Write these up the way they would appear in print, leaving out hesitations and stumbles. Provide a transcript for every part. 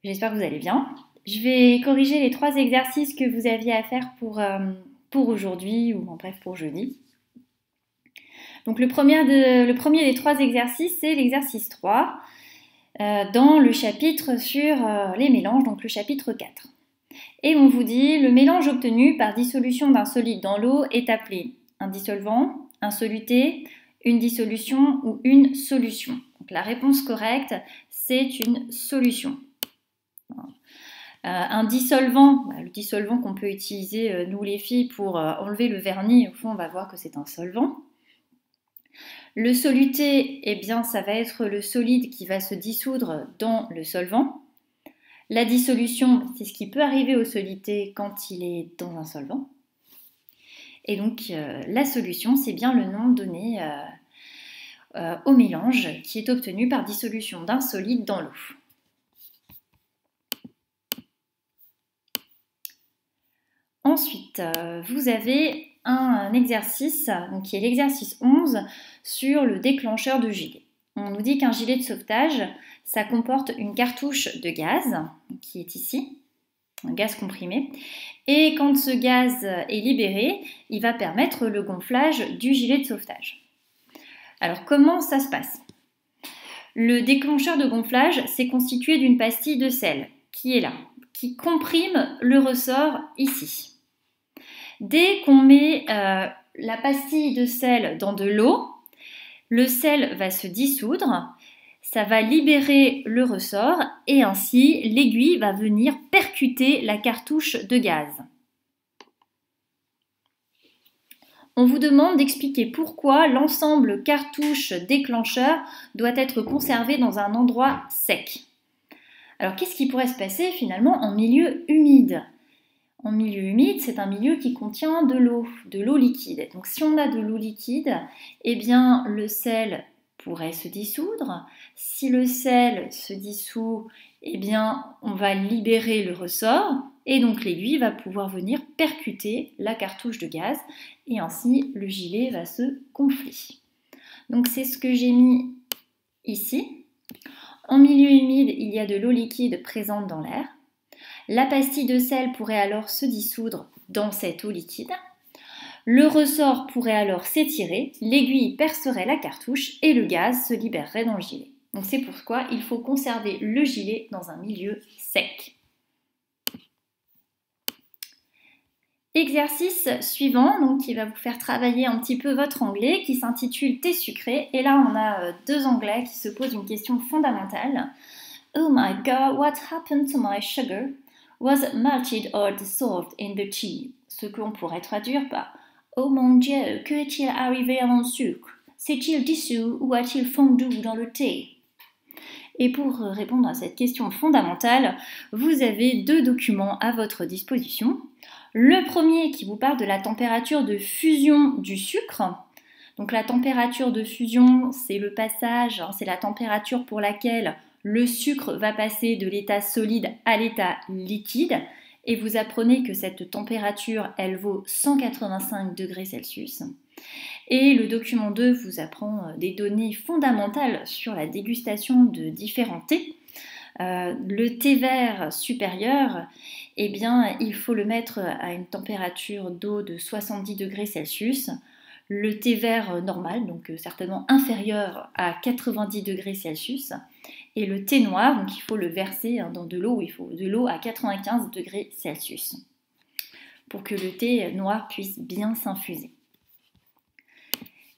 J'espère que vous allez bien. Je vais corriger les 3 exercices que vous aviez à faire pour aujourd'hui, ou en bref pour jeudi. Donc le premier des 3 exercices, c'est l'exercice 3, dans le chapitre sur les mélanges, donc le chapitre 4. Et on vous dit, le mélange obtenu par dissolution d'un solide dans l'eau est appelé un dissolvant, un soluté, une dissolution ou une solution. Donc la réponse correcte, c'est une solution. Un dissolvant, le dissolvant qu'on peut utiliser nous les filles pour enlever le vernis, au fond on va voir que c'est un solvant. Le soluté, eh bien ça va être le solide qui va se dissoudre dans le solvant. La dissolution, c'est ce qui peut arriver au soluté quand il est dans un solvant. Et donc la solution, c'est bien le nom donné au mélange qui est obtenu par dissolution d'un solide dans l'eau. Ensuite, vous avez un exercice, donc qui est l'exercice 11, sur le déclencheur de gilet. On nous dit qu'un gilet de sauvetage, ça comporte une cartouche de gaz, qui est ici, un gaz comprimé, et quand ce gaz est libéré, il va permettre le gonflage du gilet de sauvetage. Alors comment ça se passe? Le déclencheur de gonflage, c'est constitué d'une pastille de sel, qui est là, qui comprime le ressort ici. Dès qu'on met la pastille de sel dans de l'eau, le sel va se dissoudre, ça va libérer le ressort et ainsi l'aiguille va venir percuter la cartouche de gaz. On vous demande d'expliquer pourquoi l'ensemble cartouche-déclencheur doit être conservé dans un endroit sec. Alors qu'est-ce qui pourrait se passer finalement en milieu humide ? En milieu humide, c'est un milieu qui contient de l'eau liquide. Donc si on a de l'eau liquide, eh bien le sel pourrait se dissoudre. Si le sel se dissout, eh bien on va libérer le ressort et donc l'aiguille va pouvoir venir percuter la cartouche de gaz et ainsi le gilet va se gonfler. Donc c'est ce que j'ai mis ici. En milieu humide, il y a de l'eau liquide présente dans l'air. La pastille de sel pourrait alors se dissoudre dans cette eau liquide. Le ressort pourrait alors s'étirer, l'aiguille percerait la cartouche et le gaz se libérerait dans le gilet. Donc c'est pourquoi il faut conserver le gilet dans un milieu sec. Exercice suivant, donc qui va vous faire travailler un petit peu votre anglais, qui s'intitule Thé sucré. Et là, on a 2 anglais qui se posent une question fondamentale. Oh my God, what happened to my sugar? Was it melted or dissolved in the tea? Ce qu'on pourrait traduire par Oh mon Dieu, que est-il arrivé à mon sucre? S'est-il dissous ou a-t-il fondu dans le thé? Et pour répondre à cette question fondamentale, vous avez 2 documents à votre disposition. Le premier qui vous parle de la température de fusion du sucre. Donc la température de fusion, c'est le passage, c'est la température pour laquelle le sucre va passer de l'état solide à l'état liquide. Et vous apprenez que cette température, elle vaut 185 degrés Celsius. Et le document 2 vous apprend des données fondamentales sur la dégustation de différents thés. Le thé vert supérieur, eh bien, il faut le mettre à une température d'eau de 70 degrés Celsius. Le thé vert normal, donc certainement inférieur à 90 degrés Celsius. Et le thé noir, donc il faut le verser dans de l'eau, il faut de l'eau à 95 degrés Celsius pour que le thé noir puisse bien s'infuser.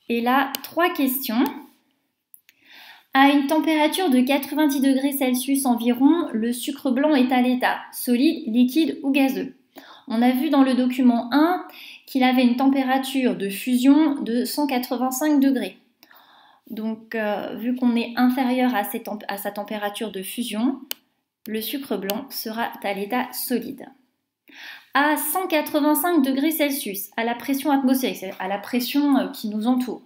Et là, 3 questions. À une température de 90 degrés Celsius environ, le sucre blanc est à l'état solide, liquide ou gazeux. On a vu dans le document 1 qu'il avait une température de fusion de 185 degrés. Donc, vu qu'on est inférieur à sa température de fusion, le sucre blanc sera à l'état solide. À 185 degrés Celsius, à la pression atmosphérique, c'est à la pression qui nous entoure,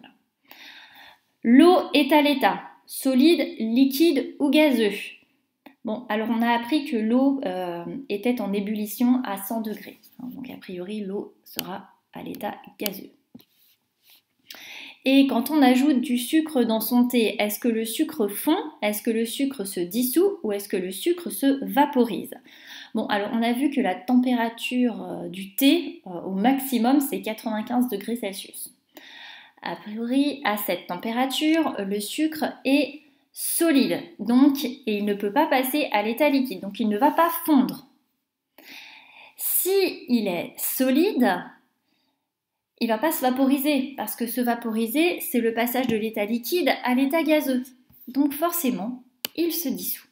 l'eau est à l'état solide, liquide ou gazeux. Bon, alors on a appris que l'eau était en ébullition à 100 degrés. Donc a priori, l'eau sera à l'état gazeux. Et quand on ajoute du sucre dans son thé, est-ce que le sucre fond, est-ce que le sucre se dissout ou est-ce que le sucre se vaporise? Bon, alors on a vu que la température du thé au maximum, c'est 95 degrés Celsius. A priori, à cette température, le sucre est solide, donc et il ne peut pas passer à l'état liquide, donc il ne va pas fondre. Si il est solide, il ne va pas se vaporiser, parce que se vaporiser, c'est le passage de l'état liquide à l'état gazeux. Donc forcément, il se dissout.